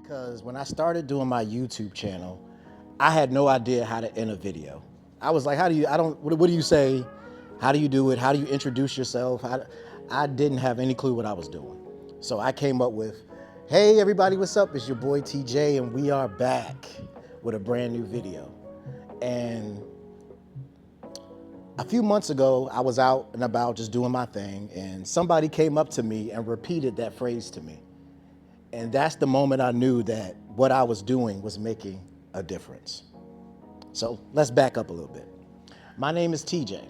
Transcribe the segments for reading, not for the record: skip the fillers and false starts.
Because when I started doing my YouTube channel, I had no idea how to end a video. I was like, how do you, I don't, what do you say? How do you do it? How do you introduce yourself? I didn't have any clue what I was doing. So I came up with, hey everybody, what's up? It's your boy TJ and we are back with a brand new video. And a few months ago, I was out and about just doing my thing and somebody came up to me and repeated that phrase to me. And that's the moment I knew that what I was doing was making a difference. So let's back up a little bit. My name is TJ.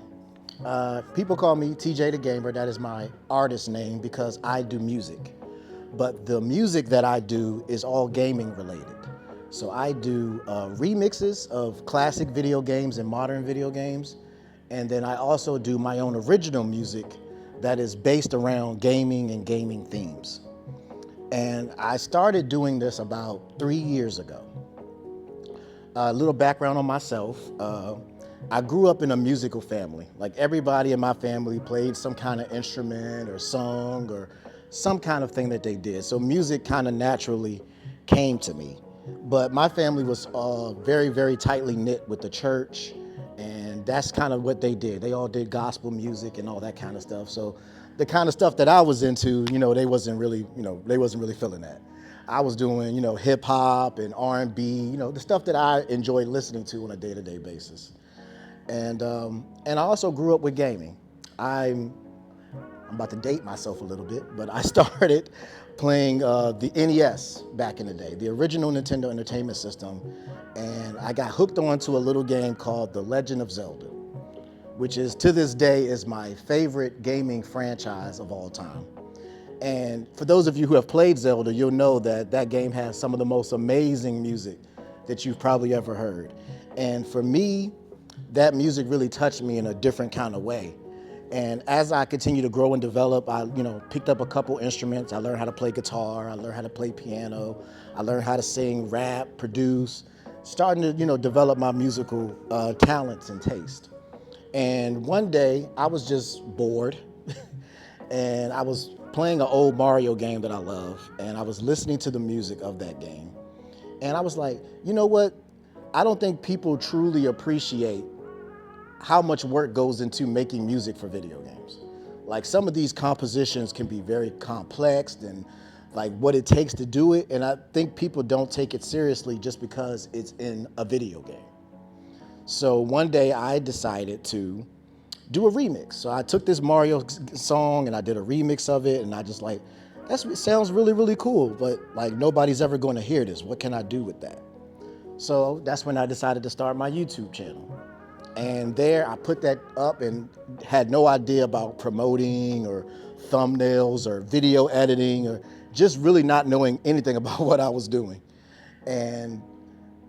People call me TeeJayTheGamer. That is my artist name because I do music. But the music that I do is all gaming related. So I do remixes of classic video games and modern video games. And then I also do my own original music that is based around gaming and gaming themes. And I started doing this about 3 years ago. A little background on myself. I grew up in a musical family. Like everybody in my family played some kind of instrument or sung or some kind of thing that they did. So music kind of naturally came to me. But my family was very, very tightly knit with the church. And that's kind of what they did. They all did gospel music and all that kind of stuff. So the kind of stuff that I was into, they wasn't really feeling that. I was doing, hip hop and R&B, the stuff that I enjoy listening to on a day-to-day basis. And I also grew up with gaming. I'm about to date myself a little bit, but I started playing the NES back in the day, the original Nintendo Entertainment System, and I got hooked onto a little game called The Legend of Zelda, which is to this day is my favorite gaming franchise of all time. And for those of you who have played Zelda, you'll know that that game has some of the most amazing music that you've probably ever heard. And for me, that music really touched me in a different kind of way. And as I continue to grow and develop, I picked up a couple instruments. I learned how to play guitar, I learned how to play piano, I learned how to sing, rap, produce, starting to develop my musical talents and taste. And one day I was just bored and I was playing an old Mario game that I love, and I was listening to the music of that game. And I was like, you know what? I don't think people truly appreciate how much work goes into making music for video games. Like some of these compositions can be very complex and like what it takes to do it. And I think people don't take it seriously just because it's in a video game. So one day I decided to do a remix. So I took this Mario song and I did a remix of it, and I just like, it sounds really, really cool, but like nobody's ever going to hear this. What can I do with that? So that's when I decided to start my YouTube channel. And there I put that up and had no idea about promoting or thumbnails or video editing or just really not knowing anything about what I was doing.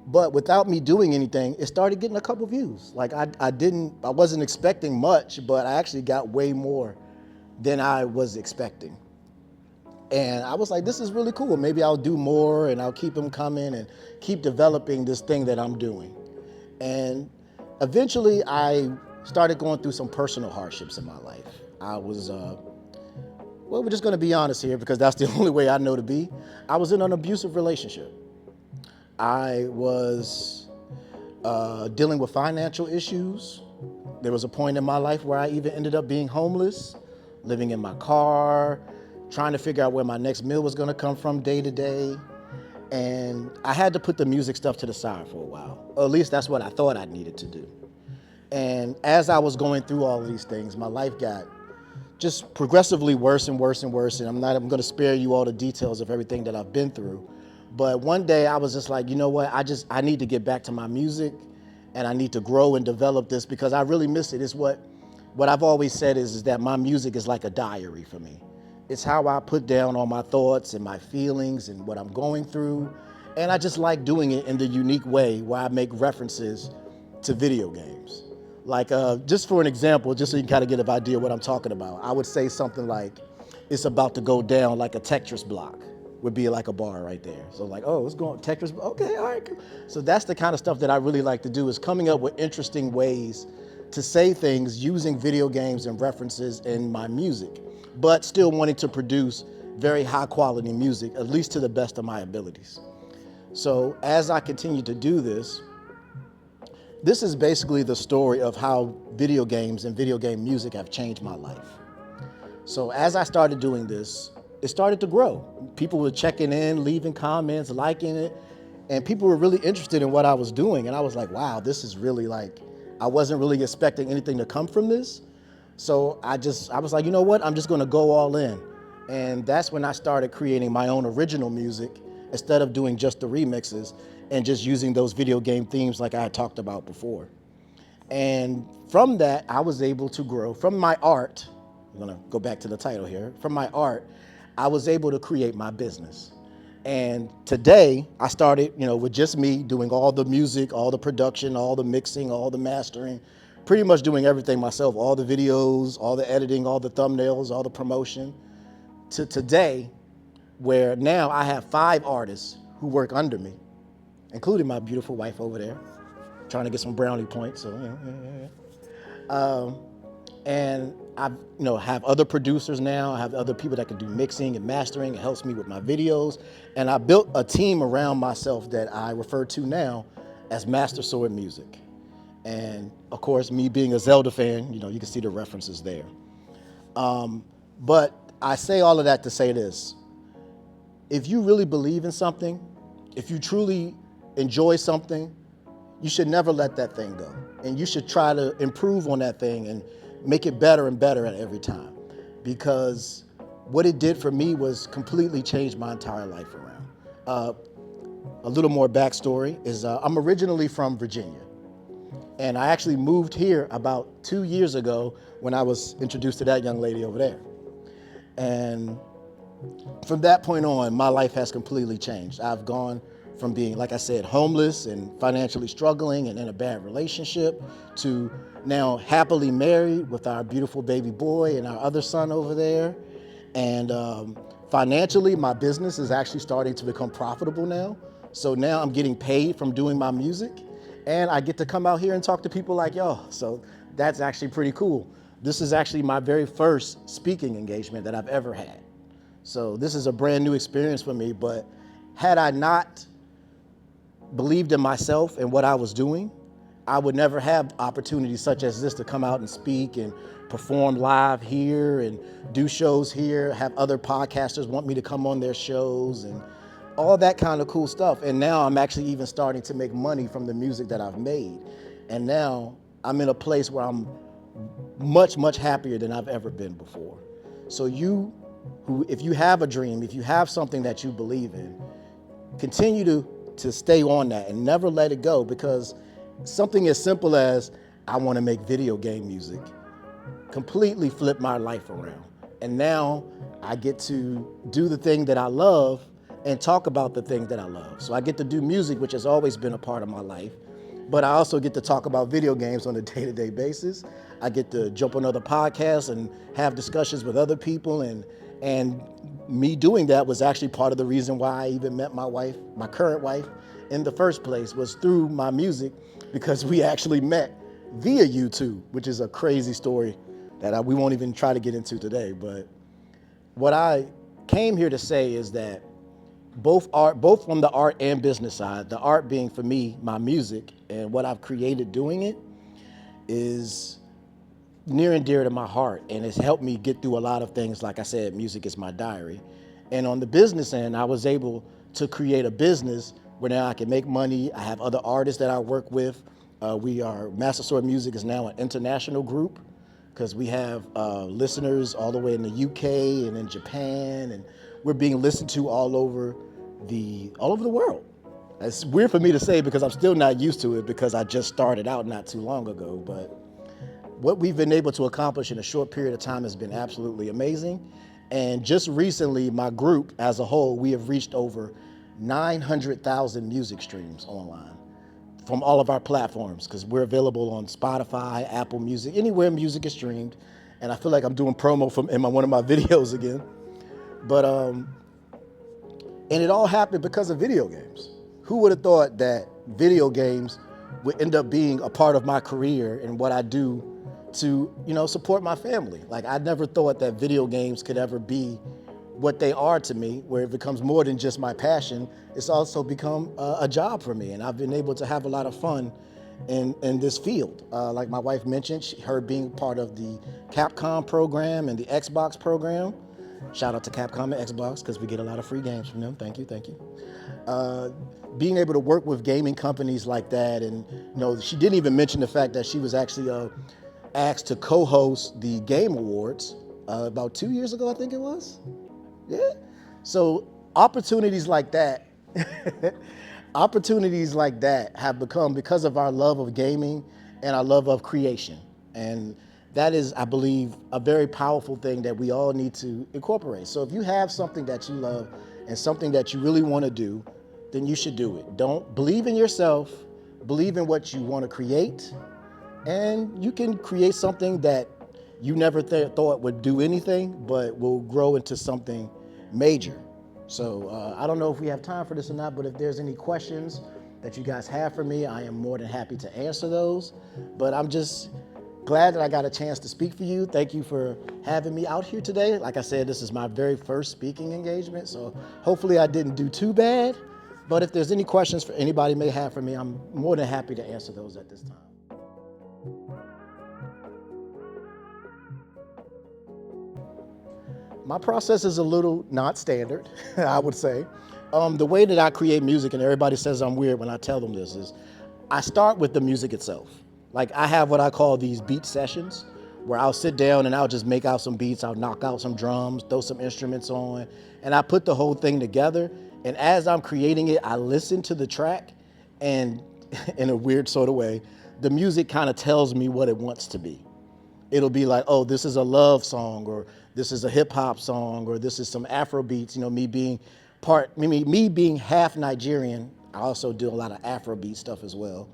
But without me doing anything, it started getting a couple views. Like I wasn't expecting much, but I actually got way more than I was expecting. And I was like, this is really cool. Maybe I'll do more and I'll keep them coming and keep developing this thing that I'm doing. And eventually I started going through some personal hardships in my life. I was, well, we're just gonna be honest here because that's the only way I know to be. I was in an abusive relationship. I was dealing with financial issues. There was a point in my life where I even ended up being homeless, living in my car, trying to figure out where my next meal was gonna come from day to day. And I had to put the music stuff to the side for a while. Or at least that's what I thought I needed to do. And as I was going through all of these things, my life got just progressively worse and worse and worse. And I'm gonna spare you all the details of everything that I've been through. But one day I was just like, you know what? I need to get back to my music and I need to grow and develop this because I really miss it. It's what I've always said is that my music is like a diary for me. It's how I put down all my thoughts and my feelings and what I'm going through. And I just like doing it in the unique way where I make references to video games. Like just for an example, just so you can kind of get an idea of what I'm talking about, I would say something like, it's about to go down like a Tetris block. Would be like a bar right there. So like, oh, it's going Tetris, okay, all right, cool. So that's the kind of stuff that I really like to do is coming up with interesting ways to say things using video games and references in my music, but still wanting to produce very high quality music, at least to the best of my abilities. So as I continue to do this, this is basically the story of how video games and video game music have changed my life. So as I started doing this, it started to grow. People were checking in, leaving comments, liking it, and people were really interested in what I was doing. And I was like, wow, this is really like, I wasn't really expecting anything to come from this. So I was like, you know what? I'm just gonna go all in. And that's when I started creating my own original music instead of doing just the remixes and just using those video game themes like I had talked about before. And from that, I was able to grow. From my art, I'm gonna go back to the title here. From my art, I was able to create my business. And today, I started, with just me doing all the music, all the production, all the mixing, all the mastering, pretty much doing everything myself, all the videos, all the editing, all the thumbnails, all the promotion, to today, where now I have 5 artists who work under me, including my beautiful wife over there, trying to get some brownie points. So, and I, have other producers now. I have other people that can do mixing and mastering. It helps me with my videos. And I built a team around myself that I refer to now as Master Sword Music. And of course, me being a Zelda fan, you can see the references there. But I say all of that to say this. If you really believe in something, if you truly enjoy something, you should never let that thing go. And you should try to improve on that thing and make it better and better at every time. Because what it did for me was completely change my entire life around. A little more backstory is I'm originally from Virginia. And I actually moved here about 2 years ago when I was introduced to that young lady over there. And from that point on, my life has completely changed. I've gone from being, like I said, homeless and financially struggling and in a bad relationship to now happily married with our beautiful baby boy and our other son over there. And financially, my business is actually starting to become profitable now. So now I'm getting paid from doing my music, and I get to come out here and talk to people like y'all. So that's actually pretty cool. This is actually my very first speaking engagement that I've ever had. So this is a brand new experience for me, but had I not believed in myself and what I was doing, I would never have opportunities such as this to come out and speak and perform live here and do shows here, have other podcasters want me to come on their shows and all that kind of cool stuff. And now I'm actually even starting to make money from the music that I've made. And now I'm in a place where I'm much, much happier than I've ever been before. So if you have a dream, if you have something that you believe in, continue to stay on that and never let it go, because something as simple as I want to make video game music completely flipped my life around. And now I get to do the thing that I love and talk about the thing that I love. So I get to do music, which has always been a part of my life, but I also get to talk about video games on a day-to-day basis. I get to jump on other podcasts and have discussions with other people, and me doing that was actually part of the reason why I even met my wife, my current wife, in the first place, was through my music, because we actually met via YouTube, which is a crazy story that we won't even try to get into today. But what I came here to say is that both from the art and business side, the art being for me, my music and what I've created doing it, is near and dear to my heart, and it's helped me get through a lot of things. Like I said, music is my diary. And on the business end, I was able to create a business where now I can make money. I have other artists that I work with. Master Sword Music is now an international group, because we have listeners all the way in the UK and in Japan, and we're being listened to all over the world. It's weird for me to say because I'm still not used to it, because I just started out not too long ago. But what we've been able to accomplish in a short period of time has been absolutely amazing. And just recently, my group as a whole, we have reached over 900,000 music streams online from all of our platforms, because we're available on Spotify, Apple Music, anywhere music is streamed. And I feel like I'm doing promo in one of my videos again. But and it all happened because of video games. Who would have thought that video games would end up being a part of my career and what I do to, support my family? Like, I never thought that video games could ever be what they are to me, where it becomes more than just my passion. It's also become a job for me, and I've been able to have a lot of fun in this field. Like my wife mentioned, her being part of the Capcom program and the Xbox program. Shout out to Capcom and Xbox because we get a lot of free games from them. Thank you, thank you. Being able to work with gaming companies like that, and she didn't even mention the fact that she was actually asked to co-host the Game Awards about 2 years ago, I think it was. Yeah. So opportunities like that, opportunities like that have become because of our love of gaming and our love of creation. And that is, I believe, a very powerful thing that we all need to incorporate. So if you have something that you love and something that you really want to do, then you should do it. Don't believe in yourself, believe in what you want to create, and you can create something that you never thought would do anything, but will grow into something major. So I don't know if we have time for this or not, but if there's any questions that you guys have for me, I am more than happy to answer those. But I'm just glad that I got a chance to speak for you. Thank you for having me out here today. Like I said, this is my very first speaking engagement, so hopefully I didn't do too bad. But if there's any questions for anybody may have for me, I'm more than happy to answer those at this time. My process is a little not standard, I would say. The way that I create music, and everybody says I'm weird when I tell them this, is I start with the music itself. Like I have what I call these beat sessions, where I'll sit down and I'll just make out some beats, I'll knock out some drums, throw some instruments on, and I put the whole thing together. And as I'm creating it, I listen to the track, and in a weird sort of way, the music kind of tells me what it wants to be. It'll be like, oh, this is a love song, or this is a hip hop song, or this is some Afro beats. Me being half Nigerian, I also do a lot of Afro beat stuff as well.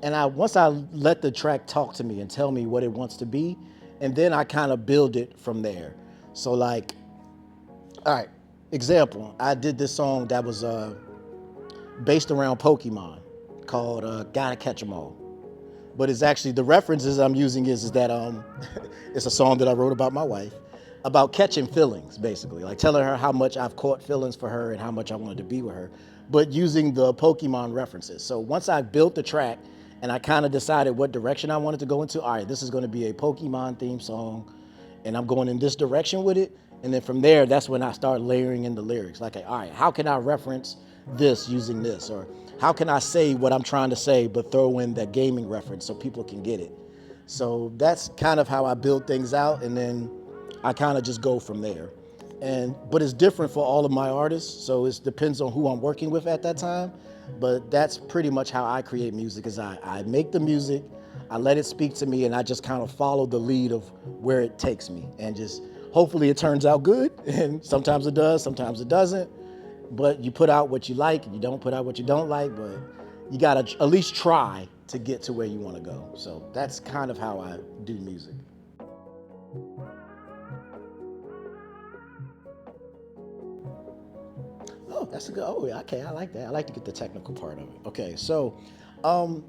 And once I let the track talk to me and tell me what it wants to be, and then I kind of build it from there. So like, all right, example, I did this song that was based around Pokemon called Gotta Catch 'Em All. But it's actually, the references I'm using is that it's a song that I wrote about my wife, about catching feelings, basically, like telling her how much I've caught feelings for her and how much I wanted to be with her, but using the Pokemon references. So once I built the track and I kind of decided what direction I wanted to go into, all right, this is going to be a Pokemon theme song, and I'm going in this direction with it. And then from there, that's when I start layering in the lyrics. Like, all right, how can I reference this using this? Or how can I say what I'm trying to say, but throw in that gaming reference so people can get it? So that's kind of how I build things out, and then I kind of just go from there. But it's different for all of my artists, so it depends on who I'm working with at that time. But that's pretty much how I create music, is I make the music, I let it speak to me, and I just kind of follow the lead of where it takes me. And just hopefully it turns out good, and sometimes it does, sometimes it doesn't. But you put out what you like, and you don't put out what you don't like, but you gotta at least try to get to where you wanna go. So that's kind of how I do music. Oh, that's a good, oh, yeah, okay, I like that. I like to get the technical part of it. Okay, so, all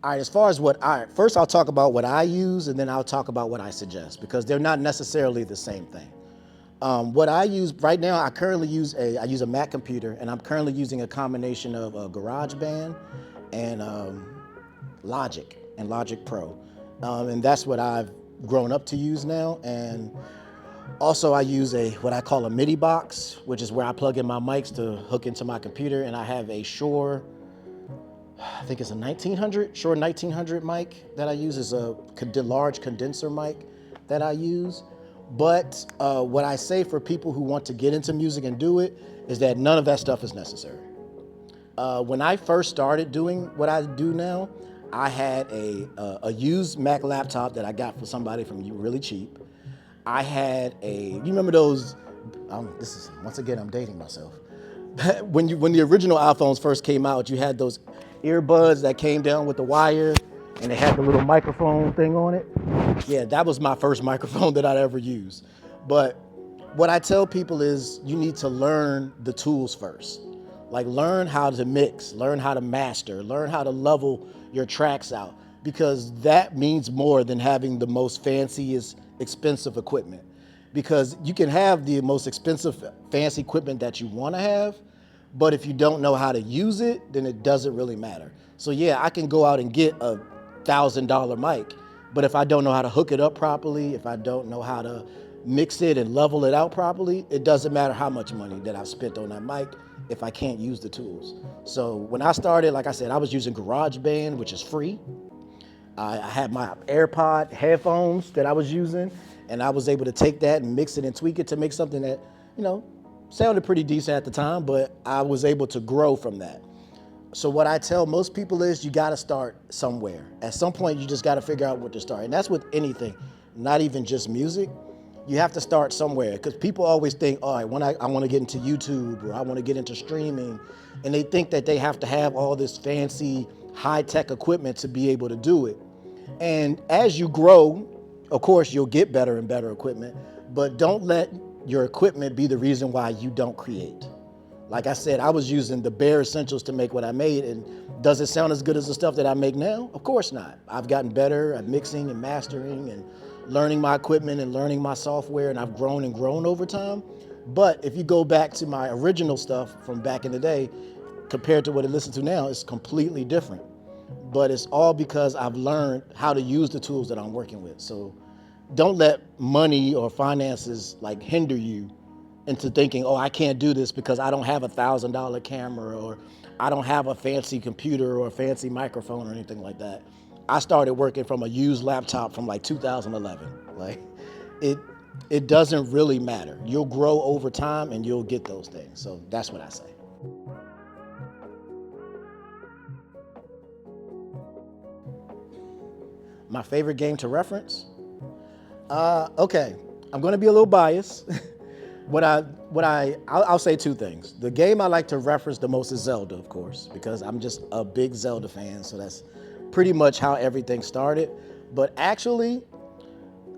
right, as far as first I'll talk about what I use, and then I'll talk about what I suggest, because they're not necessarily the same thing. What I use right now, I use a Mac computer, and I'm currently using a combination of GarageBand and Logic Pro. And that's what I've grown up to use now. And also I use what I call a MIDI box, which is where I plug in my mics to hook into my computer. And I have a Shure, I think it's a Shure 1900 mic that I use. Is a large condenser mic that I use. But what I say for people who want to get into music and do it is that none of that stuff is necessary. When I first started doing what I do now, I had a used Mac laptop that I got for somebody from really cheap. I had you remember those, once again, I'm dating myself. When the original iPhones first came out, you had those earbuds that came down with the wire, and they had the little microphone thing on it. Yeah, that was my first microphone that I'd ever used. But what I tell people is you need to learn the tools first. Like, learn how to mix, learn how to master, learn how to level your tracks out, because that means more than having the most fanciest, expensive equipment. because you can have the most expensive, fancy equipment that you want to have, but if you don't know how to use it, then it doesn't really matter. So yeah, I can go out and get a $1,000 mic, but if I don't know how to hook it up properly, if I don't know how to mix it and level it out properly, it doesn't matter how much money that I've spent on that mic if I can't use the tools. So when I started, like I said, I was using GarageBand, which is free. I had my AirPod headphones that I was using, and I was able to take that and mix it and tweak it to make something that, you know, sounded pretty decent at the time, but I was able to grow from that. So what I tell most people is you got to start somewhere. At some point, you just got to figure out what to start. And that's with anything, not even just music. You have to start somewhere, because people always think, all right, when I want to get into YouTube, or I want to get into streaming, and they think that they have to have all this fancy high-tech equipment to be able to do it. And as you grow, of course, you'll get better and better equipment, but don't let your equipment be the reason why you don't create. Like I said, I was using the bare essentials to make what I made, and does it sound as good as the stuff that I make now? Of course not. I've gotten better at mixing and mastering and learning my equipment and learning my software, and I've grown and grown over time. But if you go back to my original stuff from back in the day, compared to what I listen to now, it's completely different. But it's all because I've learned how to use the tools that I'm working with. So don't let money or finances like hinder you into thinking, oh, I can't do this because I don't have $1,000 camera, or I don't have a fancy computer or a fancy microphone or anything like that. I started working from a used laptop from like 2011. Like it doesn't really matter. You'll grow over time and you'll get those things. So that's what I say. My favorite game to reference? Okay, I'm gonna be a little biased. I'll say two things. The game I like to reference the most is Zelda, of course, because I'm just a big Zelda fan, so that's pretty much how everything started. But actually,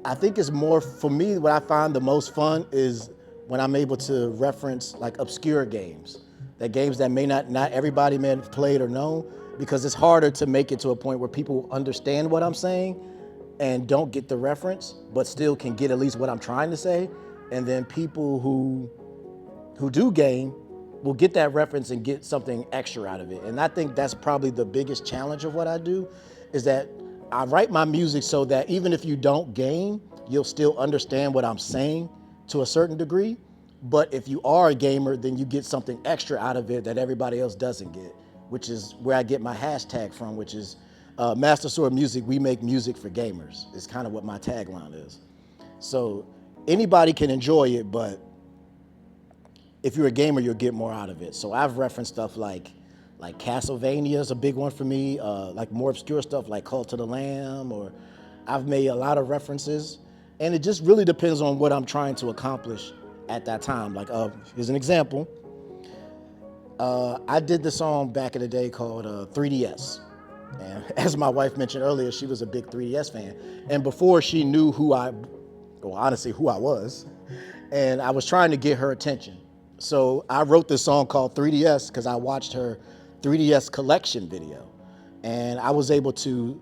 I think it's more, for me, what I find the most fun is when I'm able to reference like obscure games. That games that may not everybody may have played or known, because it's harder to make it to a point where people understand what I'm saying and don't get the reference, but still can get at least what I'm trying to say. And then people who do game will get that reference and get something extra out of it. And I think that's probably the biggest challenge of what I do, is that I write my music so that even if you don't game, you'll still understand what I'm saying to a certain degree. But if you are a gamer, then you get something extra out of it that everybody else doesn't get, which is where I get my hashtag from, which is Master Sword Music, we make music for gamers. It's kind of what my tagline is. So anybody can enjoy it, but if you're a gamer, you'll get more out of it. So I've referenced stuff like Castlevania is a big one for me, like more obscure stuff like Cult of the Lamb, or I've made a lot of references. And it just really depends on what I'm trying to accomplish at that time. Like, here's an example. I did the song back in the day called 3DS. And as my wife mentioned earlier, she was a big 3DS fan. And before she knew who I was, and I was trying to get her attention. So I wrote this song called 3DS because I watched her 3DS collection video. And I was able to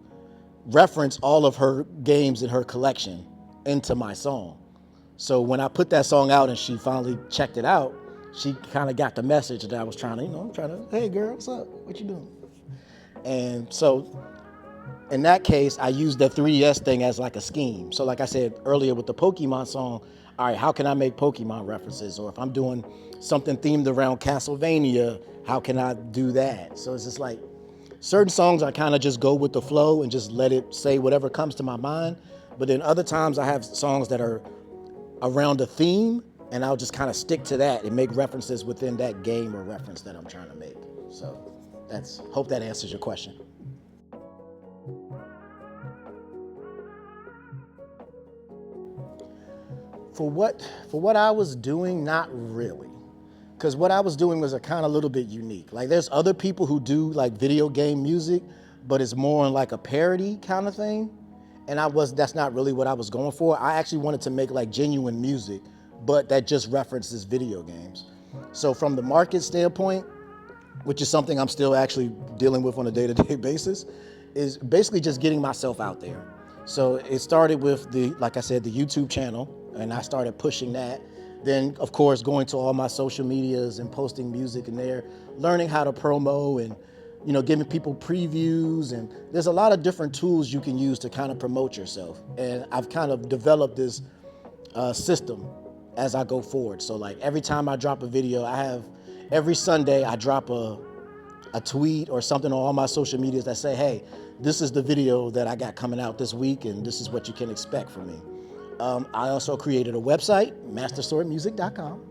reference all of her games in her collection into my song. So when I put that song out and she finally checked it out, she kind of got the message that I was trying to, hey girl, what's up? What you doing? And so in that case, I used the 3DS thing as like a scheme. So like I said earlier with the Pokemon song, all right, how can I make Pokemon references? Or if I'm doing something themed around Castlevania, how can I do that? So it's just like certain songs I kind of just go with the flow and just let it say whatever comes to my mind. But then other times I have songs that are around a theme, and I'll just kind of stick to that and make references within that game or reference that I'm trying to make. So hope that answers your question. For what I was doing, not really. Because what I was doing was a kind of little bit unique. Like there's other people who do like video game music, but it's more on like a parody kind of thing. And that's not really what I was going for. I actually wanted to make like genuine music, but that just references video games. So from the market standpoint, which is something I'm still actually dealing with on a day-to-day basis, is basically just getting myself out there. So it started with like I said, the YouTube channel. and I started pushing that. Then, of course, going to all my social medias and posting music in there, learning how to promo and, giving people previews. And there's a lot of different tools you can use to kind of promote yourself. And I've kind of developed this system as I go forward. So like every time I drop a video, every Sunday I drop a tweet or something on all my social medias that say, hey, this is the video that I got coming out this week and this is what you can expect from me. I also created a website, masterswordmusic.com.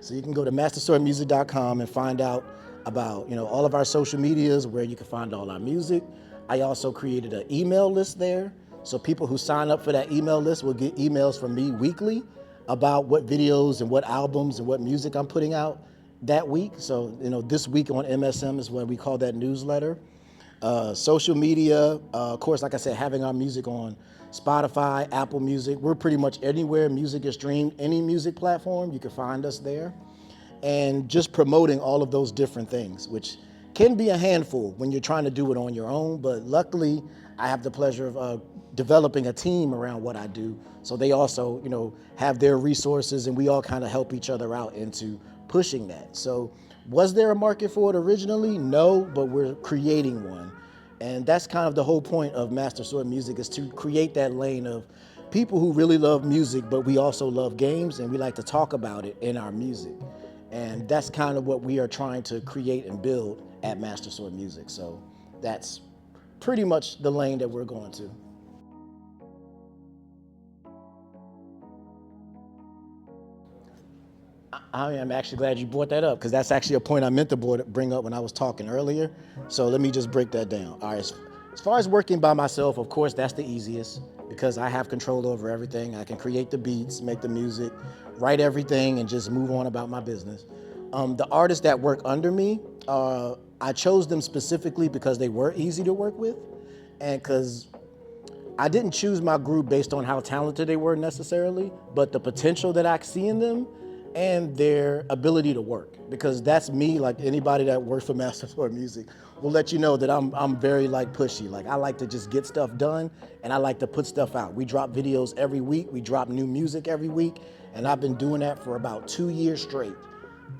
So you can go to masterswordmusic.com and find out about all of our social medias, where you can find all our music. I also created an email list there. So people who sign up for that email list will get emails from me weekly about what videos and what albums and what music I'm putting out that week. So, this week on MSM is what we call that newsletter. Social media, of course, like I said, having our music on Spotify, Apple Music. We're pretty much anywhere music is streamed, any music platform, you can find us there. And just promoting all of those different things, which can be a handful when you're trying to do it on your own. But luckily, I have the pleasure of developing a team around what I do. So they also, have their resources, and we all kind of help each other out into pushing that. So was there a market for it originally? No, but we're creating one. And that's kind of the whole point of Master Sword Music, is to create that lane of people who really love music, but we also love games, and we like to talk about it in our music. And that's kind of what we are trying to create and build at Master Sword Music. So that's pretty much the lane that we're going to. I am actually glad you brought that up, because that's actually a point I meant to bring up when I was talking earlier. So let me just break that down. All right, as far as working by myself, of course, that's the easiest, because I have control over everything. I can create the beats, make the music, write everything, and just move on about my business. The artists that work under me, I chose them specifically because they were easy to work with, and because I didn't choose my group based on how talented they were necessarily, but the potential that I see in them and their ability to work. Because that's me. Like anybody that works for Master Sword Music will let you know that I'm very pushy. Like I like to just get stuff done, and I like to put stuff out. We drop videos every week. We drop new music every week, and I've been doing that for about 2 years straight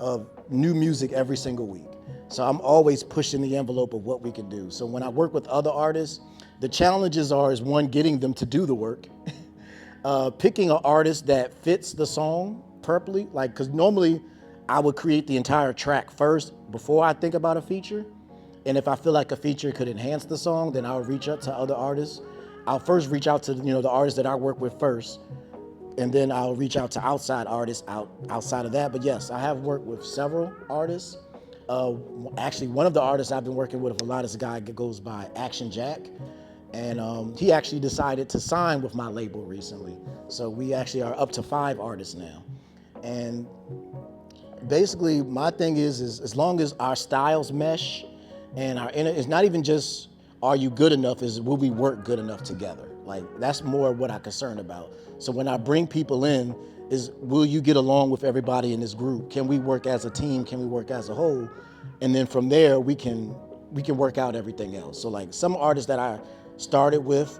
of new music every single week. So I'm always pushing the envelope of what we can do. So when I work with other artists, the challenges is one, getting them to do the work, picking an artist that fits the song properly, because normally I would create the entire track first before I think about a feature. And if I feel like a feature could enhance the song, then I'll reach out to other artists. I'll first reach out to the artists that I work with first, and then I'll reach out to outside artists outside of that. But yes, I have worked with several artists. Actually, one of the artists I've been working with a lot is a guy that goes by Action Jack. And he actually decided to sign with my label recently. So we actually are up to 5 artists now. And basically my thing is as long as our styles mesh, and it's not even just are you good enough, is will we work good enough together? That's more what I'm concerned about. So when I bring people in, is will you get along with everybody in this group? Can we work as a team? Can we work as a whole? And then from there we can work out everything else. So some artists that I started with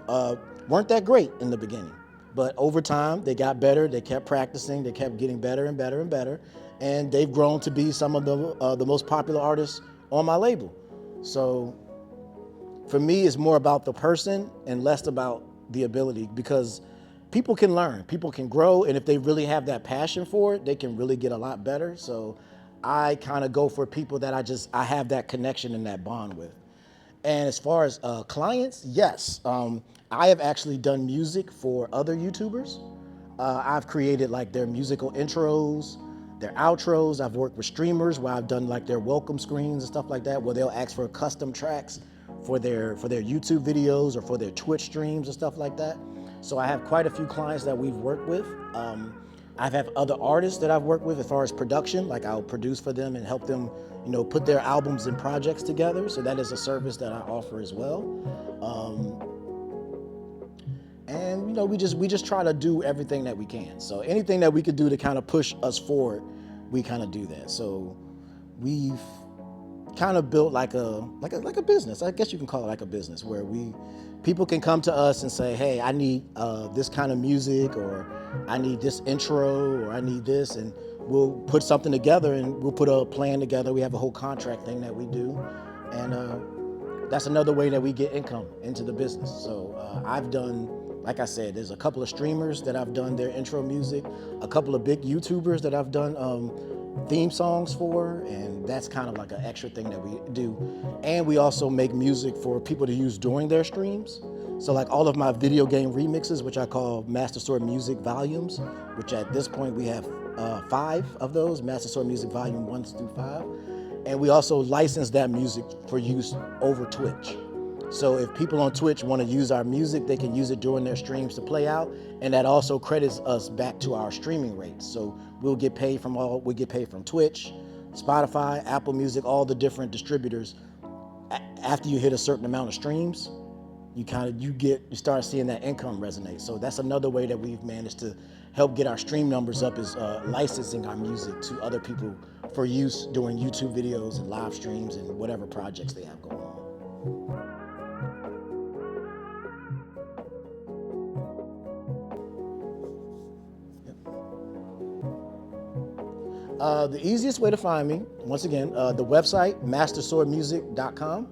weren't that great in the beginning, but over time they got better. They kept practicing. They kept getting better and better and better, and they've grown to be some of the most popular artists on my label. So for me, it's more about the person and less about the ability, because people can learn, people can grow, and if they really have that passion for it, they can really get a lot better. So I kind of go for people that I have that connection and that bond with. And as far as clients, yes, I have actually done music for other YouTubers. I've created their musical intros, their outros. I've worked with streamers where I've done their welcome screens and stuff like that, where they'll ask for custom tracks for their YouTube videos or for their Twitch streams and stuff like that. So I have quite a few clients that we've worked with. I've had other artists that I've worked with as far as production, I'll produce for them and help them, put their albums and projects together. So that is a service that I offer as well. And we just try to do everything that we can. So anything that we could do to kind of push us forward, we kind of do that. So we've kind of built like a business. I guess you can call it like a business, where people can come to us and say, hey, I need this kind of music, or I need this intro or I need this, and we'll put something together and we'll put a plan together. We have a whole contract thing that we do, and that's another way that we get income into the business. So I've done, like I said, there's a couple of streamers that I've done their intro music, a couple of big YouTubers that I've done theme songs for, and that's kind of like an extra thing that we do. And we also make music for people to use during their streams. So like all of my video game remixes, which I call Master Sword Music Volumes, which at this point we have 5 of those, Master Sword Music Volume 1 through 5. And we also license that music for use over Twitch. So if people on Twitch want to use our music, they can use it during their streams to play out, and that also credits us back to our streaming rates. So we get paid from Twitch, Spotify, Apple Music, all the different distributors. After you hit a certain amount of streams, you start seeing that income resonate. So that's another way that we've managed to help get our stream numbers up, is licensing our music to other people for use during YouTube videos and live streams and whatever projects they have going on. The easiest way to find me, once again, the website, masterswordmusic.com.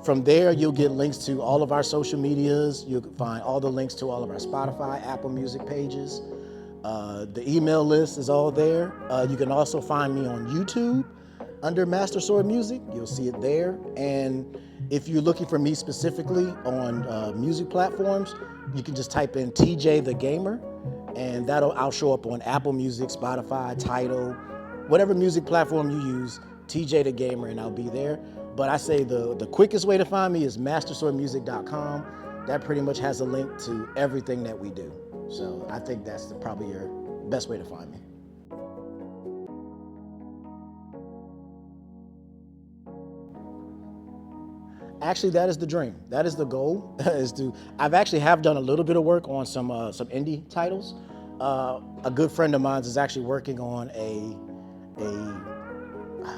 From there, you'll get links to all of our social medias. You'll find all the links to all of our Spotify, Apple Music pages. The email list is all there. You can also find me on YouTube under Master Sword Music. You'll see it there. And if you're looking for me specifically on music platforms, you can just type in TeeJayTheGamer, and I'll show up on Apple Music, Spotify, Tidal, whatever music platform you use, TeeJayTheGamer, and I'll be there. But I say the quickest way to find me is masterswordmusic.com. That pretty much has a link to everything that we do. So I think that's probably your best way to find me. Actually, that is the dream. That is the goal. I've actually done a little bit of work on some indie titles. A good friend of mine is actually working on I don't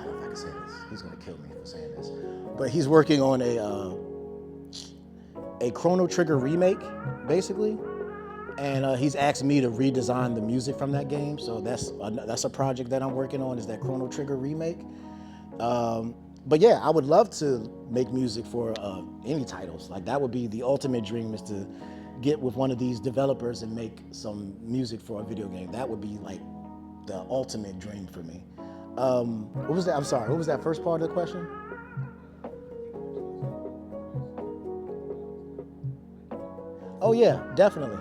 know if I can say this. He's gonna kill me for saying this, but he's working on a Chrono Trigger remake, basically, and he's asked me to redesign the music from that game. So that's a project that I'm working on, is that Chrono Trigger remake. But yeah, I would love to make music for any titles. Like, that would be the ultimate dream, is to get with one of these developers and make some music for a video game. That would be like the ultimate dream for me. What was that? I'm sorry. What was that first part of the question? Oh yeah, definitely.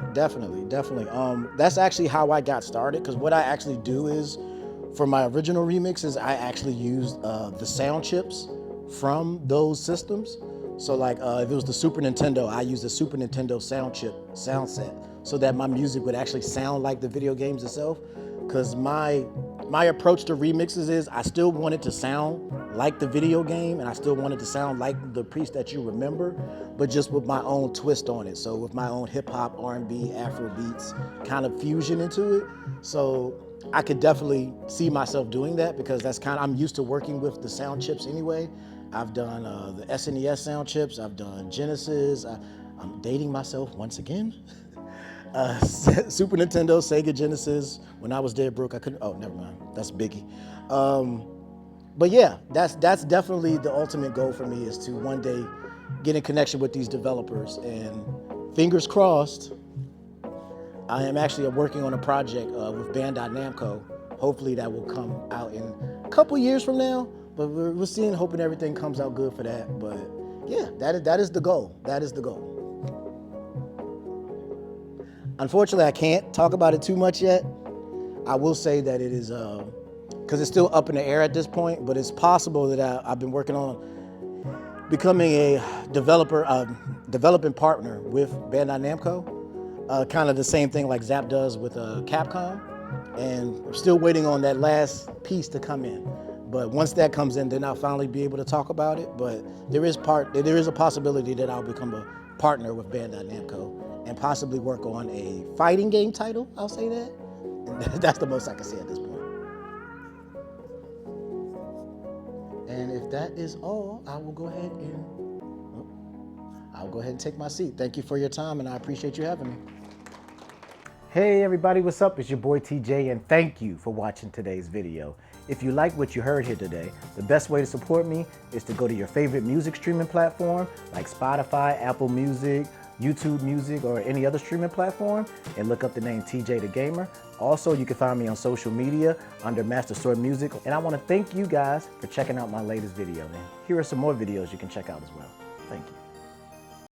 That's actually how I got started, because what I actually do is, for my original remixes, I actually used the sound chips from those systems. So like if it was the Super Nintendo, I used the Super Nintendo sound set, so that my music would actually sound like the video games itself. Because my approach to remixes is, I still want it to sound like the video game, and I still want it to sound like the piece that you remember, but just with my own twist on it. So with my own hip hop, R&B, Afro beats kind of fusion into it. So I could definitely see myself doing that, because I'm used to working with the sound chips anyway. I've done the SNES sound chips. I've done Genesis. I'm dating myself once again. Super Nintendo, Sega Genesis. When I was dead broke, I couldn't. Oh, never mind. That's Biggie. But yeah, that's definitely the ultimate goal for me, is to one day get in connection with these developers. And fingers crossed, I am actually working on a project with Bandai Namco. Hopefully that will come out in a couple years from now. But we're seeing, hoping everything comes out good for that. But yeah, that is the goal. That is the goal. Unfortunately, I can't talk about it too much yet. I will say that it is, because it's still up in the air at this point, but it's possible that I've been working on becoming a developing partner with Bandai Namco. Kind of the same thing like Zap does with Capcom. And I'm still waiting on that last piece to come in. But once that comes in, then I'll finally be able to talk about it. But there is a possibility that I'll become a partner with Bandai Namco and possibly work on a fighting game title. I'll say that. And that's the most I can say at this point. And if that is all, I'll go ahead and take my seat. Thank you for your time, and I appreciate you having me. Hey everybody, what's up? It's your boy TJ and thank you for watching today's video. If you like what you heard here today, the best way to support me is to go to your favorite music streaming platform like Spotify, Apple Music, YouTube Music, or any other streaming platform and look up the name TeeJayTheGamer. Also, you can find me on social media under Master Sword Music. And I want to thank you guys for checking out my latest video. And here are some more videos you can check out as well. Thank you.